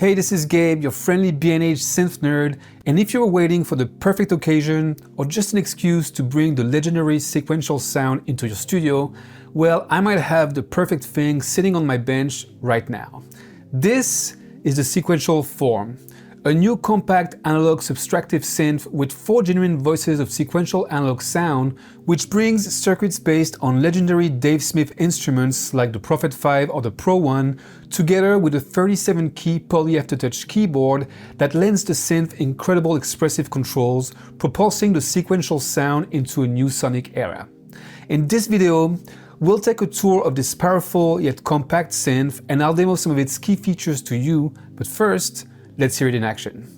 Hey, this is Gabe, your friendly B&H synth nerd, and if you're waiting for the perfect occasion or just an excuse to bring the legendary sequential sound into your studio, well, I might have the perfect thing sitting on my bench right now. This is the Sequential FOURM, a new compact analog subtractive synth with 4 genuine voices of sequential analog sound, which brings circuits based on legendary Dave Smith instruments like the Prophet 5 or the Pro 1, together with a 37-key Poly-Aftertouch keyboard that lends the synth incredible expressive controls, propulsing the sequential sound into a new sonic era. In this video, we'll take a tour of this powerful yet compact synth, and I'll demo some of its key features to you, but first, let's hear it in action.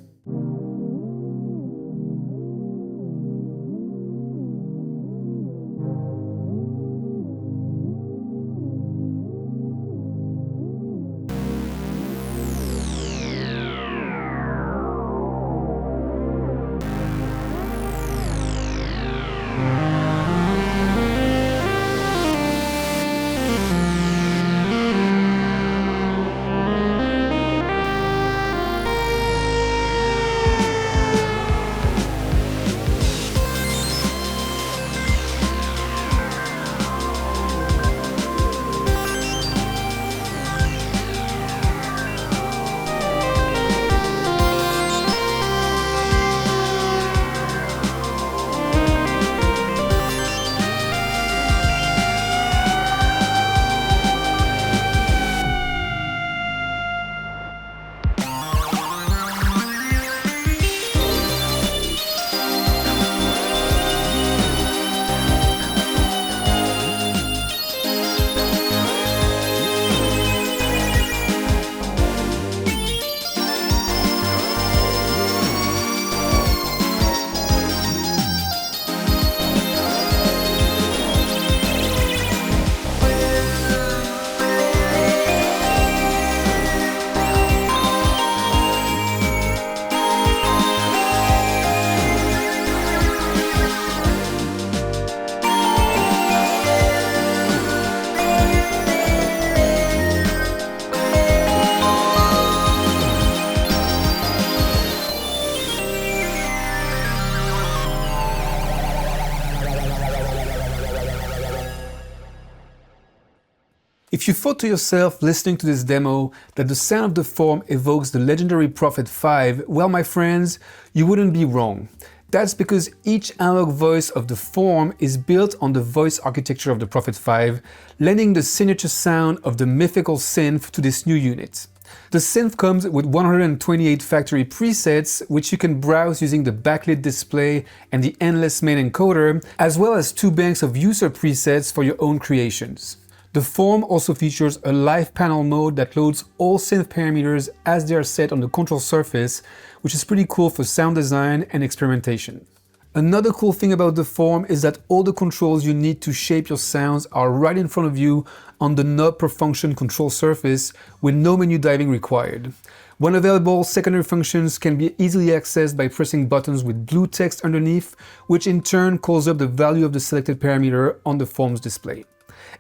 If you thought to yourself listening to this demo that the sound of the FOURM evokes the legendary Prophet 5, well my friends, you wouldn't be wrong. That's because each analog voice of the FOURM is built on the voice architecture of the Prophet 5, lending the signature sound of the mythical synth to this new unit. The synth comes with 128 factory presets, which you can browse using the backlit display and the endless main encoder, as well as 2 banks of user presets for your own creations. The FOURM also features a live panel mode that loads all synth parameters as they are set on the control surface, which is pretty cool for sound design and experimentation. Another cool thing about the FOURM is that all the controls you need to shape your sounds are right in front of you on the knob per function control surface with no menu diving required. When available, secondary functions can be easily accessed by pressing buttons with blue text underneath, which in turn calls up the value of the selected parameter on the FOURM's display.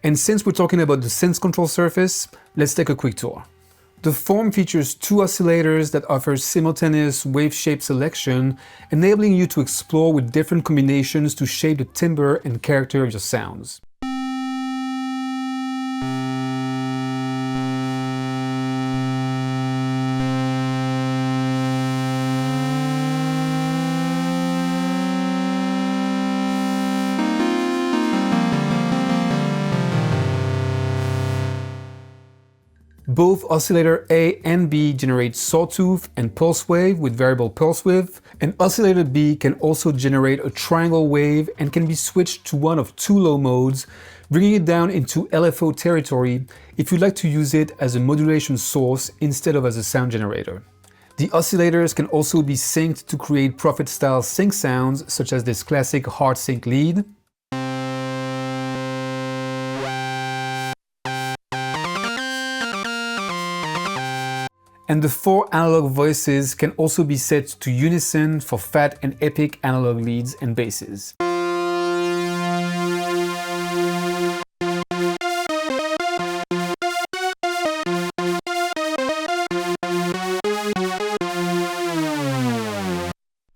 And since we're talking about the synth control surface, let's take a quick tour. The FOURM features 2 oscillators that offer simultaneous wave shape selection, enabling you to explore with different combinations to shape the timbre and character of your sounds. Both oscillator A and B generate sawtooth and pulse wave with variable pulse width, and oscillator B can also generate a triangle wave and can be switched to one of 2 low modes, bringing it down into LFO territory if you'd like to use it as a modulation source instead of as a sound generator. The oscillators can also be synced to create Prophet-style sync sounds, such as this classic hard sync lead. And the 4 analog voices can also be set to unison for fat and epic analog leads and basses.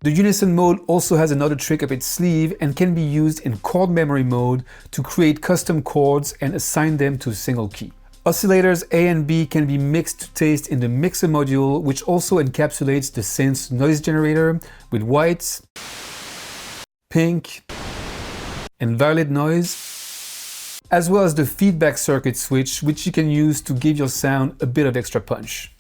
The unison mode also has another trick up its sleeve and can be used in chord memory mode to create custom chords and assign them to a single key. Oscillators A and B can be mixed to taste in the mixer module, which also encapsulates the synth's noise generator with white, pink, and violet noise, as well as the feedback circuit switch, which you can use to give your sound a bit of extra punch.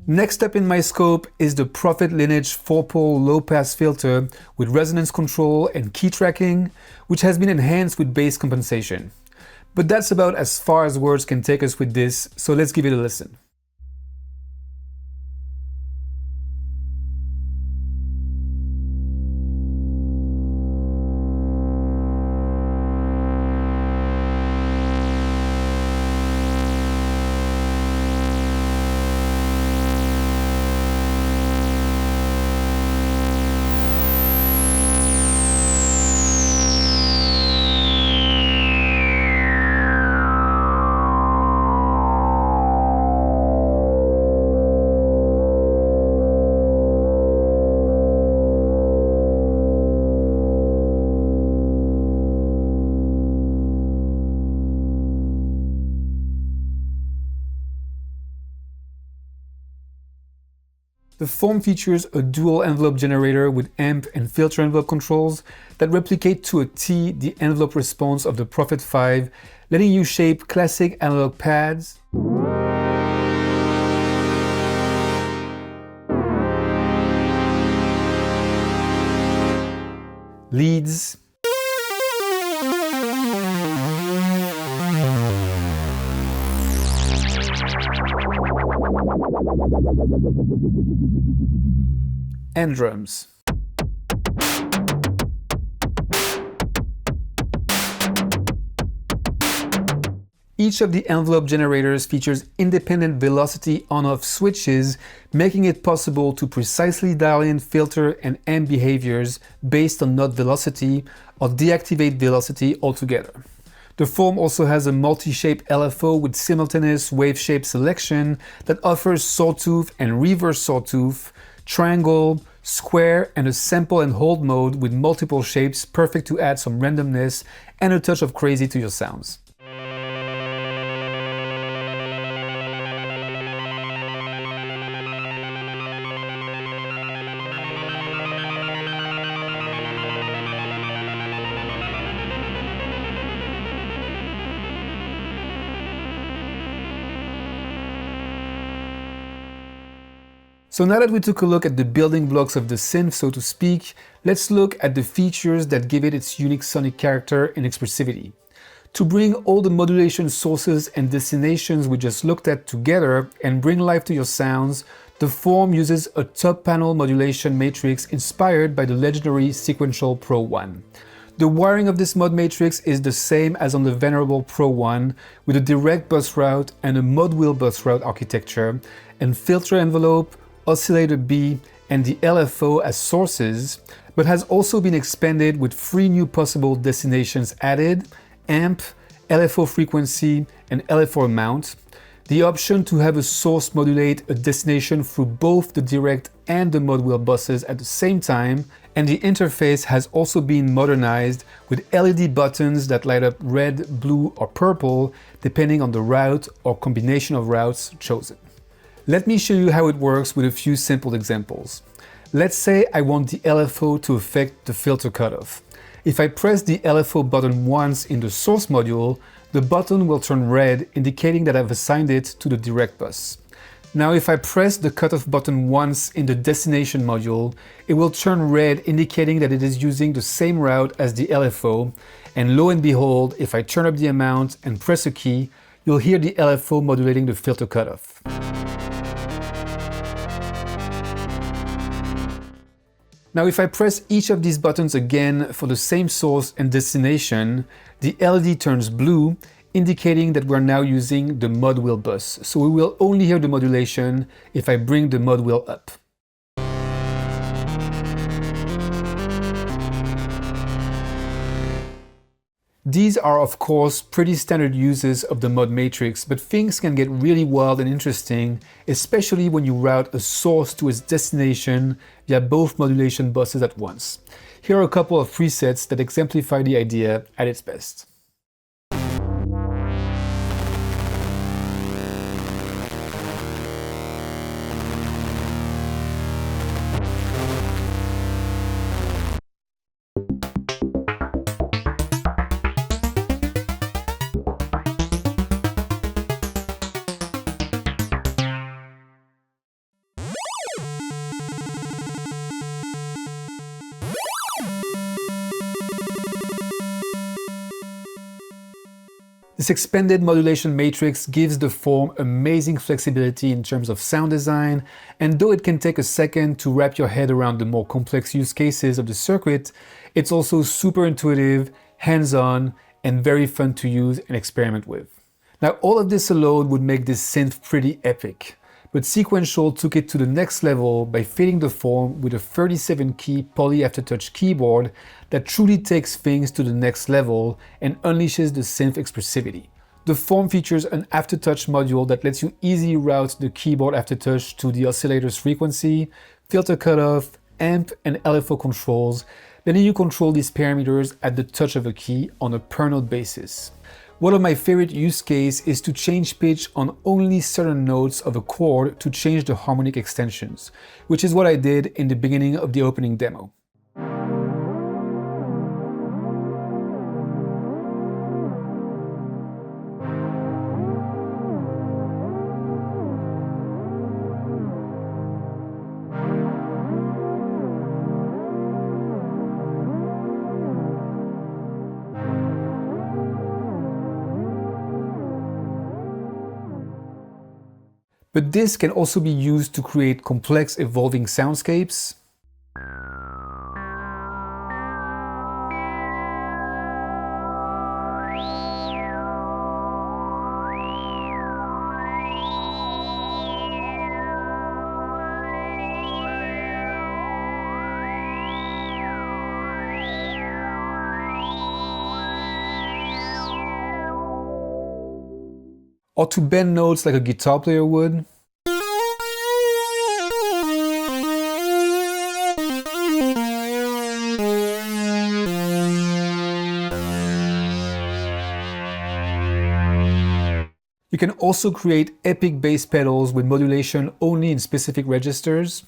Next up in my scope is the Prophet Lineage 4-pole low-pass filter with resonance control and key tracking, which has been enhanced with bass compensation. But that's about as far as words can take us with this, so let's give it a listen. The FOURM features a dual envelope generator with amp and filter envelope controls that replicate to a T the envelope response of the Prophet 5, letting you shape classic analog pads, leads, and drums. Each of the envelope generators features independent velocity on-off switches, making it possible to precisely dial in filter and amp behaviors based on note velocity or deactivate velocity altogether. The FOURM also has a multi-shape LFO with simultaneous wave shape selection that offers sawtooth and reverse sawtooth, triangle, square, and a sample and hold mode with multiple shapes, perfect to add some randomness and a touch of crazy to your sounds. So now that we took a look at the building blocks of the synth, so to speak, let's look at the features that give it its unique sonic character and expressivity. To bring all the modulation sources and destinations we just looked at together and bring life to your sounds, the FOURM uses a top panel modulation matrix inspired by the legendary Sequential Pro 1. The wiring of this mod matrix is the same as on the venerable Pro 1, with a direct bus route and a mod wheel bus route architecture, and filter envelope, oscillator B, and the LFO as sources, but has also been expanded with 3 new possible destinations added: amp, LFO frequency, and LFO amount, the option to have a source modulate a destination through both the direct and the mod wheel buses at the same time, and the interface has also been modernized with LED buttons that light up red, blue, or purple depending on the route or combination of routes chosen. Let me show you how it works with a few simple examples. Let's say I want the LFO to affect the filter cutoff. If I press the LFO button once in the source module, the button will turn red, indicating that I've assigned it to the direct bus. Now if I press the cutoff button once in the destination module, it will turn red, indicating that it is using the same route as the LFO, and lo and behold, if I turn up the amount and press a key, you'll hear the LFO modulating the filter cutoff. Now if I press each of these buttons again for the same source and destination, the LED turns blue, indicating that we're now using the mod wheel bus. So we will only hear the modulation if I bring the mod wheel up. These are of course pretty standard uses of the mod matrix, but things can get really wild and interesting, especially when you route a source to its destination via both modulation buses at once. Here are a couple of presets that exemplify the idea at its best. This expanded modulation matrix gives the form amazing flexibility in terms of sound design, and though it can take a second to wrap your head around the more complex use cases of the circuit, it's also super intuitive, hands-on, and very fun to use and experiment with. Now, all of this alone would make this synth pretty epic, but Sequential took it to the next level by fitting the form with a 37-key Poly-Aftertouch keyboard that truly takes things to the next level and unleashes the synth expressivity. The form features an aftertouch module that lets you easily route the keyboard aftertouch to the oscillator's frequency, filter cutoff, amp and LFO controls, letting you control these parameters at the touch of a key on a per note basis. One of my favorite use cases is to change pitch on only certain notes of a chord to change the harmonic extensions, which is what I did in the beginning of the opening demo. But this can also be used to create complex evolving soundscapes, or to bend notes like a guitar player would. You can also create epic bass pedals with modulation only in specific registers.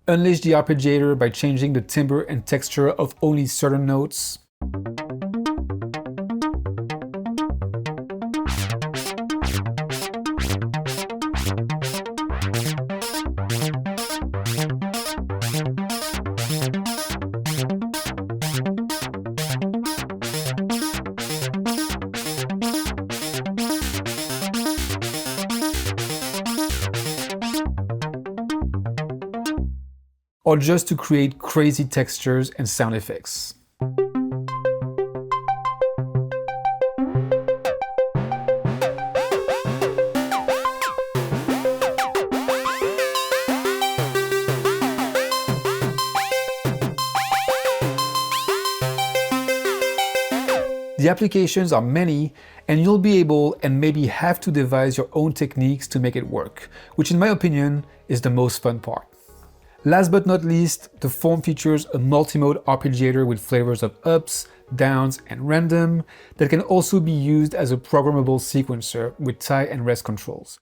Unleash the Arpeggiator by changing the timbre and texture of only certain notes. Or just to create crazy textures and sound effects. The applications are many, and you'll be able and maybe have to devise your own techniques to make it work, which in my opinion is the most fun part. Last but not least, the form features a multi-mode arpeggiator with flavors of ups, downs, and random that can also be used as a programmable sequencer with tie and rest controls.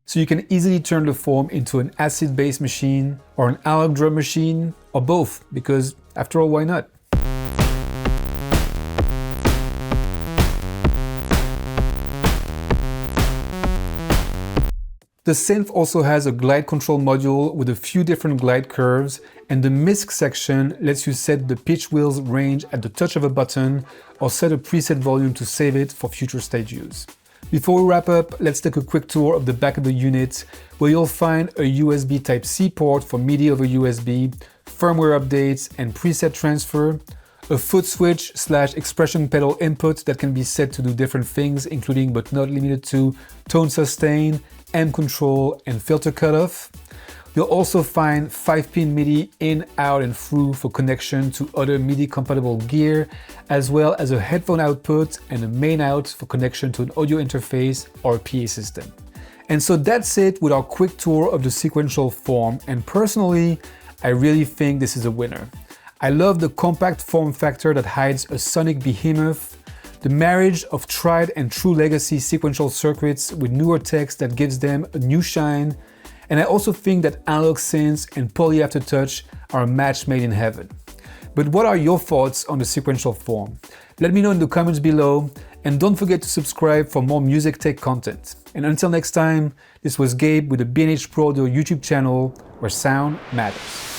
So you can easily turn the form into an acid-based machine or an analog drum machine, or both, because after all, why not? The synth also has a glide control module with a few different glide curves, and the MISC section lets you set the pitch wheel's range at the touch of a button or set a preset volume to save it for future stage use. Before we wrap up, let's take a quick tour of the back of the unit, where you'll find a USB Type-C port for MIDI over USB, firmware updates and preset transfer, a foot switch / expression pedal input that can be set to do different things, including but not limited to tone sustain, amp control and filter cutoff. You'll also find 5-pin MIDI in, out and through for connection to other MIDI compatible gear, as well as a headphone output and a main out for connection to an audio interface or a PA system. And so that's it with our quick tour of the Sequential FOURM, and personally, I really think this is a winner. I love the compact form factor that hides a sonic behemoth, the marriage of tried and true legacy sequential circuits with newer techs that gives them a new shine, and I also think that analog synths and Poly-Aftertouch are a match made in heaven. But what are your thoughts on the Sequential FOURM? Let me know in the comments below, and don't forget to subscribe for more music tech content. And until next time, this was Gabe with the B&H Pro Audio YouTube channel, where sound matters.